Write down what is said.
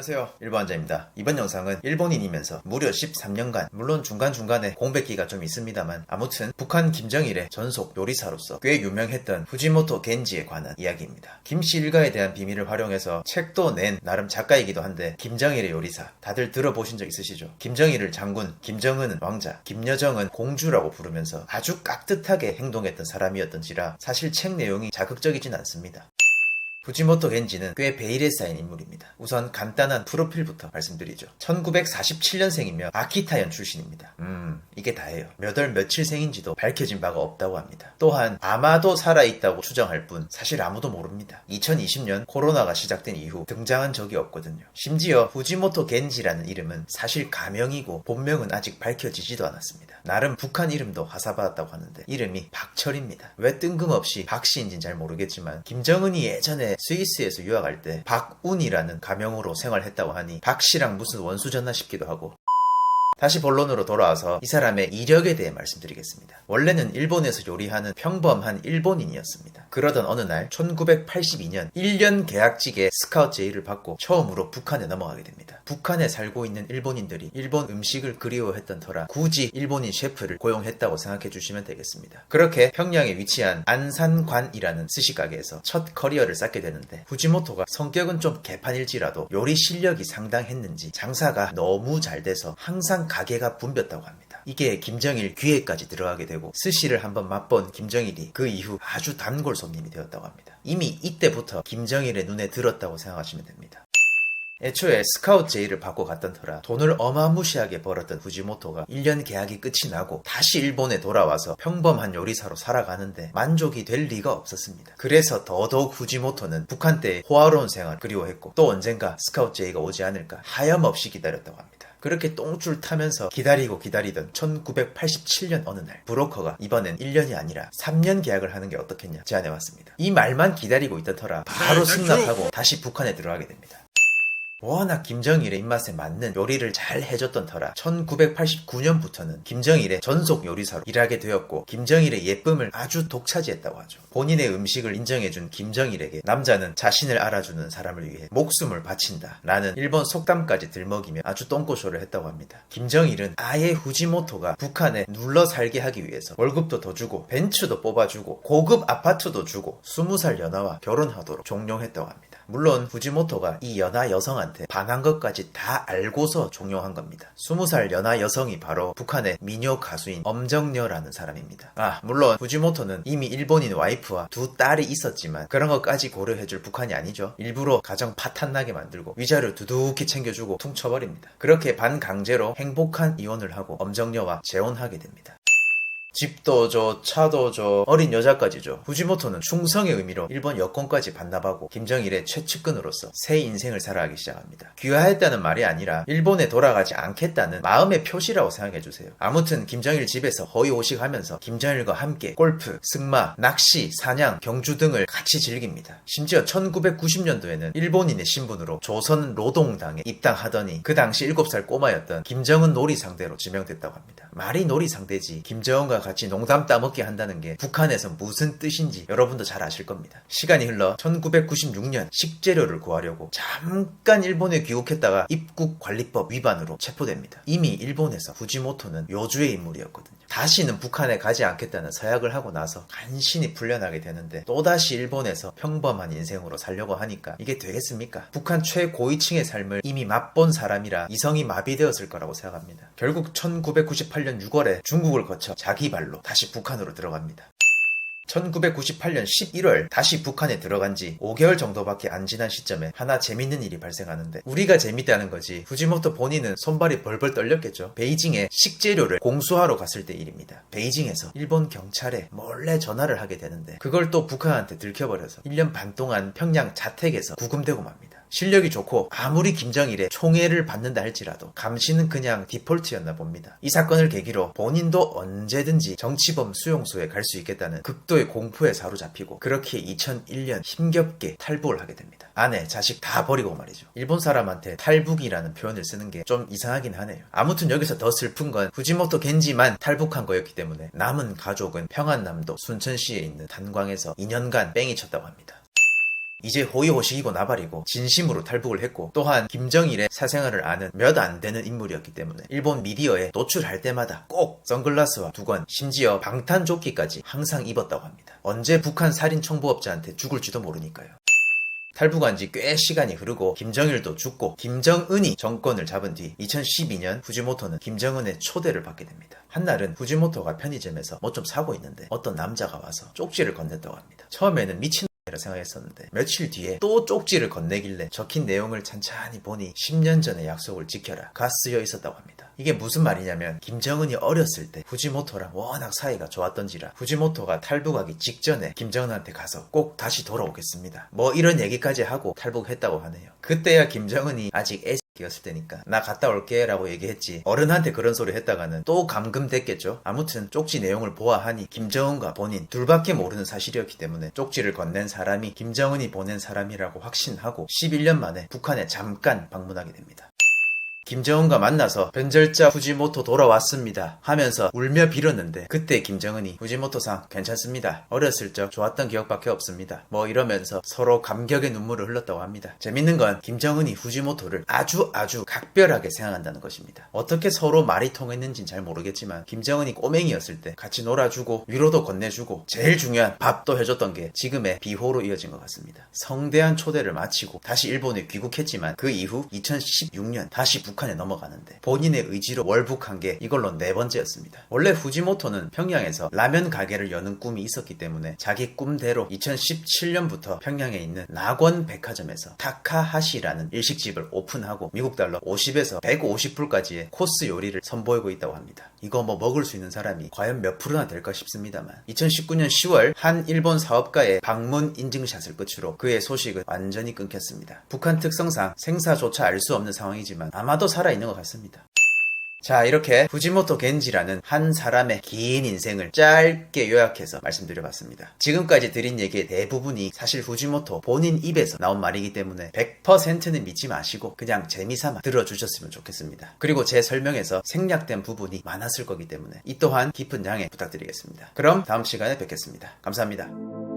안녕하세요, 일본한자입니다. 이번 영상은 일본인이면서 무려 13년간, 물론 중간중간에 공백기가 좀 있습니다만 아무튼 북한 김정일의 전속 요리사로서 꽤 유명했던 후지모토 겐지에 관한 이야기입니다. 김씨 일가에 대한 비밀을 활용해서 책도 낸 나름 작가이기도 한데, 김정일의 요리사 다들 들어보신 적 있으시죠? 김정일을 장군, 김정은은 왕자, 김여정은 공주라고 부르면서 아주 깍듯하게 행동했던 사람이었던지라 사실 책 내용이 자극적이진 않습니다. 후지모토 겐지는 꽤 베일에 쌓인 인물입니다. 우선 간단한 프로필부터 말씀드리죠. 1947년생이며 아키타현 출신입니다. 이게 다예요. 몇 월 며칠생인지도 밝혀진 바가 없다고 합니다. 또한 아마도 살아있다고 추정할 뿐 사실 아무도 모릅니다. 2020년 코로나가 시작된 이후 등장한 적이 없거든요. 심지어 후지모토 겐지라는 이름은 사실 가명이고 본명은 아직 밝혀지지도 않았습니다. 나름 북한 이름도 하사받았다고 하는데 이름이 박철입니다. 왜 뜬금없이 박씨인지는 잘 모르겠지만 김정은이 예전에 스위스에서 유학할 때 박운이라는 가명으로 생활했다고 하니 박씨랑 무슨 원수졌나 싶기도 하고. 다시 본론으로 돌아와서 이 사람의 이력에 대해 말씀드리겠습니다. 원래는 일본에서 요리하는 평범한 일본인이었습니다. 그러던 어느 날 1982년 1년 계약직의 스카우트 제의를 받고 처음으로 북한에 넘어가게 됩니다. 북한에 살고 있는 일본인들이 일본 음식을 그리워했던 터라 굳이 일본인 셰프를 고용했다고 생각해 주시면 되겠습니다. 그렇게 평양에 위치한 안산관이라는 스시가게에서 첫 커리어를 쌓게 되는데, 후지모토가 성격은 좀 개판일지라도 요리 실력이 상당했는지 장사가 너무 잘 돼서 항상 가게가 붐볐다고 합니다. 이게 김정일 귀에까지 들어가게 되고 스시를 한번 맛본 김정일이 그 이후 아주 단골 손님이 되었다고 합니다. 이미 이때부터 김정일의 눈에 들었다고 생각하시면 됩니다. 애초에 스카우트 제의를 받고 갔던 터라 돈을 어마무시하게 벌었던 후지모토가 1년 계약이 끝이 나고 다시 일본에 돌아와서 평범한 요리사로 살아가는데 만족이 될 리가 없었습니다. 그래서 더더욱 후지모토는 북한 때의 호화로운 생활을 그리워했고, 또 언젠가 스카우트 제의가 오지 않을까 하염없이 기다렸다고 합니다. 그렇게 똥줄 타면서 기다리던 1987년 어느 날 브로커가 이번엔 1년이 아니라 3년 계약을 하는 게 어떻겠냐 제안해왔습니다. 이 말만 기다리고 있던 터라 바로 승낙하고 다시 북한에 들어가게 됩니다. 워낙 김정일의 입맛에 맞는 요리를 잘 해줬던 터라 1989년부터는 김정일의 전속 요리사로 일하게 되었고, 김정일의 예쁨을 아주 독차지했다고 하죠. 본인의 음식을 인정해준 김정일에게 남자는 자신을 알아주는 사람을 위해 목숨을 바친다 라는 일본 속담까지 들먹이며 아주 똥꼬쇼를 했다고 합니다. 김정일은 아예 후지모토가 북한에 눌러 살게 하기 위해서 월급도 더 주고 벤츠도 뽑아주고 고급 아파트도 주고 20살 연하와 결혼하도록 종용했다고 합니다. 물론 후지모토가 이 연하 여성한테 반한 것까지 다 알고서 종용한 겁니다. 20살 연하 여성이 바로 북한의 미녀 가수인 엄정녀라는 사람입니다. 물론 후지모토는 이미 일본인 와이프와 두 딸이 있었지만 그런 것까지 고려해줄 북한이 아니죠. 일부러 가정 파탄나게 만들고 위자료 두둑히 챙겨주고 퉁쳐버립니다. 그렇게 반강제로 행복한 이혼을 하고 엄정녀와 재혼하게 됩니다. 집도 줘, 차도 줘, 어린 여자까지 줘. 후지모토는 충성의 의미로 일본 여권까지 반납하고 김정일의 최측근으로서 새 인생을 살아가기 시작합니다. 귀화했다는 말이 아니라 일본에 돌아가지 않겠다는 마음의 표시라고 생각해주세요. 아무튼 김정일 집에서 허위호식하면서 김정일과 함께 골프, 승마, 낚시, 사냥, 경주 등을 같이 즐깁니다. 심지어 1990년도에는 일본인의 신분으로 조선 노동당에 입당하더니 그 당시 7살 꼬마였던 김정은 놀이 상대로 지명됐다고 합니다. 말이 놀이 상대지 김정은과 같이 농담 따먹게 한다는 게 북한에서 무슨 뜻인지 여러분도 잘 아실 겁니다. 시간이 흘러 1996년 식재료를 구하려고 잠깐 일본에 귀국했다가 입국관리법 위반으로 체포됩니다. 이미 일본에서 후지모토는 요주의 인물이었거든요. 다시는 북한에 가지 않겠다는 서약을 하고 나서 간신히 풀려나게 되는데 또다시 일본에서 평범한 인생으로 살려고 하니까 이게 되겠습니까? 북한 최고위층의 삶을 이미 맛본 사람이라 이성이 마비되었을 거라고 생각합니다. 결국 1998년 6월에 중국을 거쳐 자기 발로 다시 북한으로 들어갑니다. 1998년 11월 다시 북한에 들어간 지 5개월 정도밖에 안 지난 시점에 하나 재밌는 일이 발생하는데, 우리가 재밌다는 거지 후지모토 본인은 손발이 벌벌 떨렸겠죠. 베이징에 식재료를 공수하러 갔을 때 일입니다. 베이징에서 일본 경찰에 몰래 전화를 하게 되는데 그걸 또 북한한테 들켜버려서 1년 반 동안 평양 자택에서 구금되고 맙니다. 실력이 좋고 아무리 김정일의 총애를 받는다 할지라도 감시는 그냥 디폴트였나 봅니다. 이 사건을 계기로 본인도 언제든지 정치범 수용소에 갈 수 있겠다는 극도의 공포에 사로잡히고 그렇게 2001년 힘겹게 탈북을 하게 됩니다. 아내, 자식 다 버리고 말이죠. 일본 사람한테 탈북이라는 표현을 쓰는 게 좀 이상하긴 하네요. 아무튼 여기서 더 슬픈 건 후지모토 겐지만 탈북한 거였기 때문에 남은 가족은 평안남도 순천시에 있는 단광에서 2년간 뺑이 쳤다고 합니다. 이제 호의호식이고 나발이고 진심으로 탈북을 했고, 또한 김정일의 사생활을 아는 몇 안 되는 인물이었기 때문에 일본 미디어에 노출할 때마다 꼭 선글라스와 두건, 심지어 방탄조끼까지 항상 입었다고 합니다. 언제 북한 살인 청부업자한테 죽을지도 모르니까요. 탈북한 지 꽤 시간이 흐르고 김정일도 죽고 김정은이 정권을 잡은 뒤 2012년 후지모토는 김정은의 초대를 받게 됩니다. 한날은 후지모토가 편의점에서 뭐 좀 사고 있는데 어떤 남자가 와서 쪽지를 건넸다고 합니다. 처음에는 미친 이라 생각했었는데 며칠 뒤에 또 쪽지를 건네길래 적힌 내용을 찬찬히 보니 10년 전의 약속을 지켜라가 쓰여 있었다고 합니다. 이게 무슨 말이냐면 김정은이 어렸을 때 후지모토랑 워낙 사이가 좋았던지라 후지모토가 탈북하기 직전에 김정은한테 가서 꼭 다시 돌아오겠습니다, 뭐 이런 얘기까지 하고 탈북했다고 하네요. 그때야 김정은이 아직 애새끼였을 때니까 나 갔다 올게 라고 얘기했지, 어른한테 그런 소리 했다가는 또 감금됐겠죠. 아무튼 쪽지 내용을 보아하니 김정은과 본인 둘밖에 모르는 사실이었기 때문에 쪽지를 건넨 사람이 김정은이 보낸 사람이라고 확신하고 11년 만에 북한에 잠깐 방문하게 됩니다. 김정은과 만나서 변절자 후지모토 돌아왔습니다 하면서 울며 빌었는데, 그때 김정은이 후지모토상 괜찮습니다, 어렸을 적 좋았던 기억밖에 없습니다, 뭐 이러면서 서로 감격의 눈물을 흘렸다고 합니다. 재밌는 건 김정은이 후지모토를 아주 각별하게 생각한다는 것입니다. 어떻게 서로 말이 통했는진 잘 모르겠지만 김정은이 꼬맹이였을 때 같이 놀아주고 위로도 건네주고 제일 중요한 밥도 해줬던 게 지금의 비호로 이어진 것 같습니다. 성대한 초대를 마치고 다시 일본에 귀국했지만 그 이후 2016년 다시 북한에 넘어가는데 본인의 의지로 월북한 게 이걸로 4번째였습니다. 원래 후지모토는 평양에서 라면 가게를 여는 꿈이 있었기 때문에 자기 꿈대로 2017년부터 평양에 있는 낙원 백화점에서 타카하시라는 일식집을 오픈하고 미국 달러 50에서 150불까지의 코스 요리를 선보이고 있다고 합니다. 이거 뭐 먹을 수 있는 사람이 과연 몇 프로나 될까 싶습니다만 2019년 10월 한 일본 사업가의 방문 인증샷을 끝으로 그의 소식은 완전히 끊겼습니다. 북한 특성상 생사조차 알 수 없는 상황이지만 아마도 살아있는 것 같습니다. 자, 이렇게 후지모토 겐지라는 한 사람의 긴 인생을 짧게 요약해서 말씀드려봤습니다. 지금까지 드린 얘기의 대부분이 사실 후지모토 본인 입에서 나온 말이기 때문에 100%는 믿지 마시고 그냥 재미삼아 들어주셨으면 좋겠습니다. 그리고 제 설명에서 생략된 부분이 많았을 거기 때문에 이 또한 깊은 양해 부탁드리겠습니다. 그럼 다음 시간에 뵙겠습니다. 감사합니다.